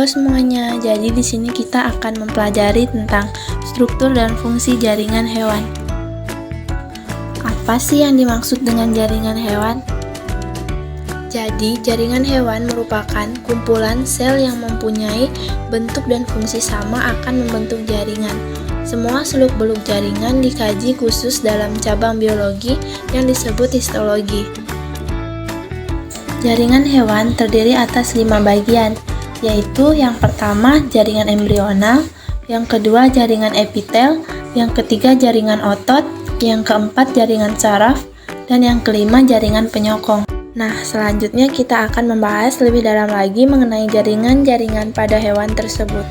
Halo semuanya, jadi di sini kita akan mempelajari tentang struktur dan fungsi jaringan hewan. Apa sih yang dimaksud dengan jaringan hewan? Jadi, jaringan hewan merupakan kumpulan sel yang mempunyai bentuk dan fungsi sama akan membentuk jaringan. Semua seluk-beluk jaringan dikaji khusus dalam cabang biologi yang disebut histologi. Jaringan hewan terdiri atas 5 bagian, yaitu yang pertama jaringan embrional, yang kedua jaringan epitel, yang ketiga jaringan otot, yang keempat jaringan saraf, dan yang kelima jaringan penyokong. Nah, selanjutnya kita akan membahas lebih dalam lagi mengenai jaringan-jaringan pada hewan tersebut.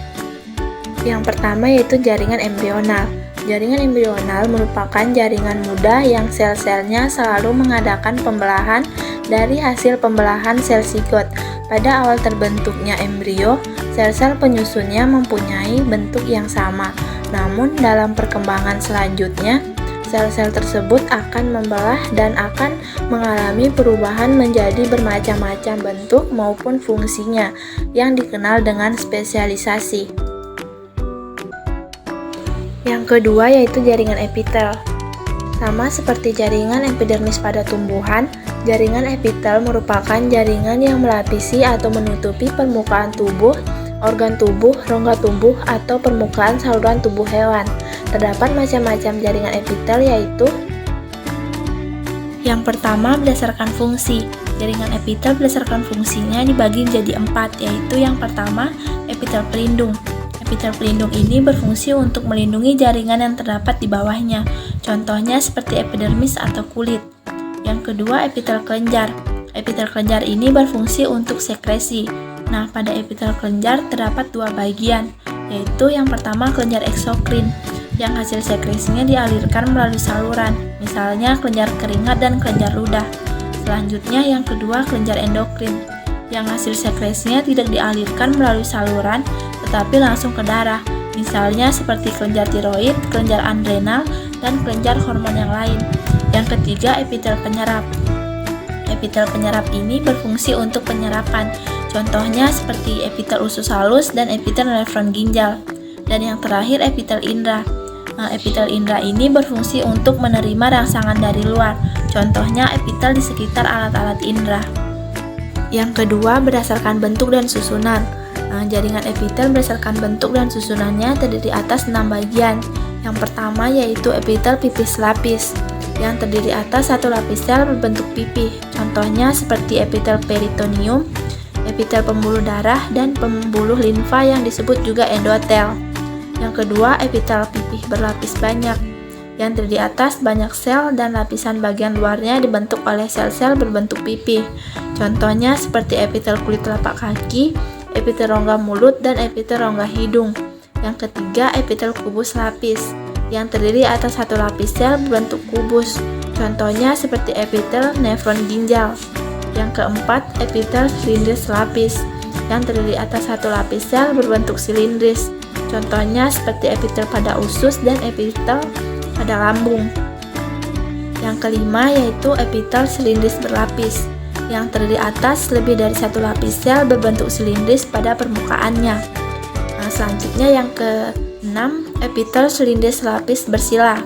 Yang pertama yaitu jaringan embrional. Jaringan embrional merupakan jaringan muda yang sel-selnya selalu mengadakan pembelahan dari hasil pembelahan sel zigot. Pada awal terbentuknya embrio, sel-sel penyusunnya mempunyai bentuk yang sama. Namun dalam perkembangan selanjutnya, sel-sel tersebut akan membelah dan akan mengalami perubahan menjadi bermacam-macam bentuk maupun fungsinya yang dikenal dengan spesialisasi. Yang kedua yaitu jaringan epitel. Sama seperti jaringan epidermis pada tumbuhan, jaringan epitel merupakan jaringan yang melapisi atau menutupi permukaan tubuh, organ tubuh, rongga tubuh, atau permukaan saluran tubuh hewan. Terdapat macam-macam jaringan epitel yaitu: yang pertama berdasarkan fungsi. Jaringan epitel berdasarkan fungsinya dibagi menjadi 4, yaitu yang pertama epitel pelindung. Epitel pelindung ini berfungsi untuk melindungi jaringan yang terdapat di bawahnya. Contohnya seperti epidermis atau kulit. Yang kedua, epitel kelenjar. Epitel kelenjar ini berfungsi untuk sekresi. Nah, pada epitel kelenjar terdapat 2 bagian, yaitu yang pertama kelenjar eksokrin, yang hasil sekresinya dialirkan melalui saluran, misalnya kelenjar keringat dan kelenjar ludah. Selanjutnya yang kedua kelenjar endokrin, yang hasil sekresinya tidak dialirkan melalui saluran, tetapi langsung ke darah, misalnya seperti kelenjar tiroid, kelenjar adrenal, dan kelenjar hormon yang lain. Yang ketiga, epitel penyerap. Epitel penyerap ini berfungsi untuk penyerapan, contohnya seperti epitel usus halus dan epitel nefron ginjal. Dan yang terakhir, epitel indera. Epitel indera ini berfungsi untuk menerima rangsangan dari luar, contohnya epitel di sekitar alat-alat indera. Yang kedua, berdasarkan bentuk dan susunan. Jaringan epitel berdasarkan bentuk dan susunannya terdiri atas 6 bagian. Yang pertama yaitu epitel pipih lapis, yang terdiri atas 1 lapis sel berbentuk pipih, contohnya seperti epitel peritoneum, epitel pembuluh darah, dan pembuluh limfa yang disebut juga endotel. Yang kedua, epitel pipih berlapis banyak, yang terdiri atas banyak sel dan lapisan bagian luarnya dibentuk oleh sel-sel berbentuk pipih, contohnya seperti epitel kulit telapak kaki, epitel rongga mulut, dan epitel rongga hidung. Yang ketiga, epitel kubus lapis, yang terdiri atas 1 lapis sel berbentuk kubus, contohnya seperti epitel nefron ginjal. Yang keempat, epitel silindris lapis, yang terdiri atas 1 lapis sel berbentuk silindris, contohnya seperti epitel pada usus dan epitel pada lambung. Yang kelima yaitu epitel silindris berlapis, yang terdiri atas lebih dari 1 lapis sel berbentuk silindris pada permukaannya. Selanjutnya yang ke-6, epitel silindris lapis bersila.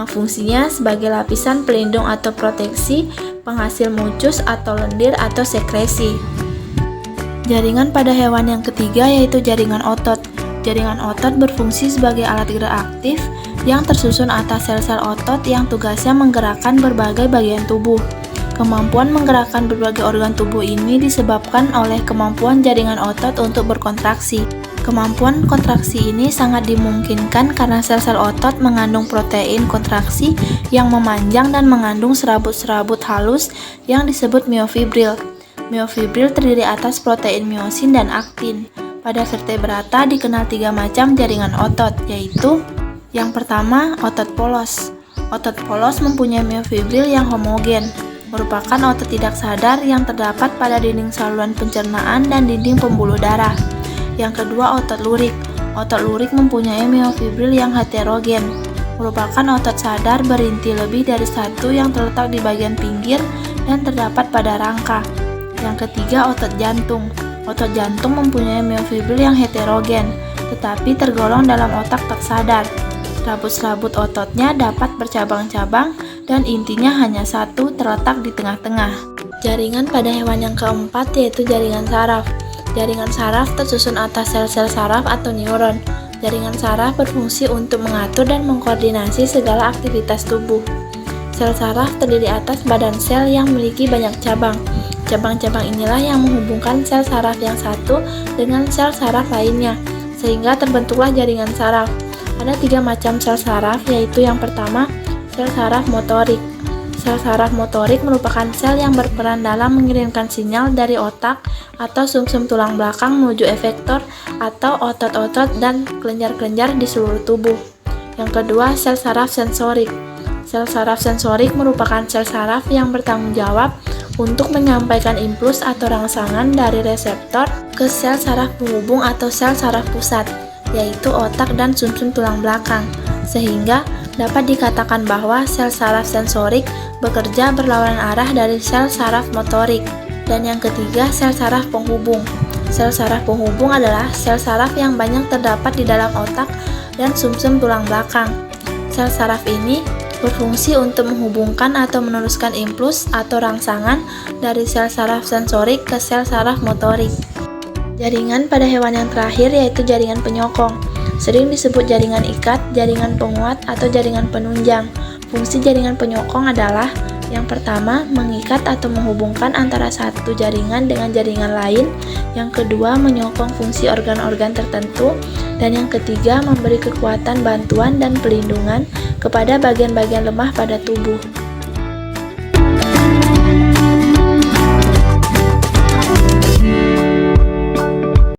Fungsinya sebagai lapisan pelindung atau proteksi, penghasil mucus atau lendir atau sekresi. Jaringan pada hewan yang ketiga yaitu jaringan otot. Jaringan otot berfungsi sebagai alat gerak aktif yang tersusun atas sel-sel otot yang tugasnya menggerakkan berbagai bagian tubuh. Kemampuan menggerakkan berbagai organ tubuh ini disebabkan oleh kemampuan jaringan otot untuk berkontraksi. Kemampuan kontraksi ini sangat dimungkinkan karena sel-sel otot mengandung protein kontraksi yang memanjang dan mengandung serabut-serabut halus yang disebut miofibril. Miofibril terdiri atas protein miosin dan aktin. Pada vertebrata dikenal 3 macam jaringan otot, yaitu yang pertama, otot polos. Otot polos mempunyai miofibril yang homogen, merupakan otot tidak sadar yang terdapat pada dinding saluran pencernaan dan dinding pembuluh darah. Yang kedua, otot lurik. Otot lurik mempunyai miofibril yang heterogen, merupakan otot sadar berinti lebih dari 1 yang terletak di bagian pinggir dan terdapat pada rangka. Yang ketiga, otot jantung. Otot jantung mempunyai miofibril yang heterogen, tetapi tergolong dalam otak tak sadar. Serabut-serabut ototnya dapat bercabang-cabang dan intinya hanya satu terletak di tengah-tengah. Jaringan pada hewan yang keempat yaitu jaringan saraf. Jaringan saraf tersusun atas sel-sel saraf atau neuron. Jaringan saraf berfungsi untuk mengatur dan mengkoordinasi segala aktivitas tubuh. Sel saraf terdiri atas badan sel yang memiliki banyak cabang. Cabang-cabang inilah yang menghubungkan sel saraf yang satu dengan sel saraf lainnya, sehingga terbentuklah jaringan saraf. Ada 3 macam sel saraf, yaitu yang pertama, sel saraf motorik. Sel saraf motorik merupakan sel yang berperan dalam mengirimkan sinyal dari otak atau sumsum tulang belakang menuju efektor atau otot-otot dan kelenjar-kelenjar di seluruh tubuh. Yang kedua, sel saraf sensorik. Sel saraf sensorik merupakan sel saraf yang bertanggung jawab untuk menyampaikan impuls atau rangsangan dari reseptor ke sel saraf penghubung atau sel saraf pusat, yaitu otak dan sumsum tulang belakang, sehingga dapat dikatakan bahwa sel saraf sensorik bekerja berlawanan arah dari sel saraf motorik. Dan yang ketiga, sel saraf penghubung. Sel saraf penghubung adalah sel saraf yang banyak terdapat di dalam otak dan sumsum tulang belakang. Sel saraf ini berfungsi untuk menghubungkan atau meneruskan impuls atau rangsangan dari sel saraf sensorik ke sel saraf motorik. Jaringan pada hewan yang terakhir yaitu jaringan penyokong. Sering disebut jaringan ikat, jaringan penguat, atau jaringan penunjang. Fungsi jaringan penyokong adalah yang pertama, mengikat atau menghubungkan antara satu jaringan dengan jaringan lain. Yang kedua, menyokong fungsi organ-organ tertentu. Dan yang ketiga, memberi kekuatan bantuan dan pelindungan kepada bagian-bagian lemah pada tubuh.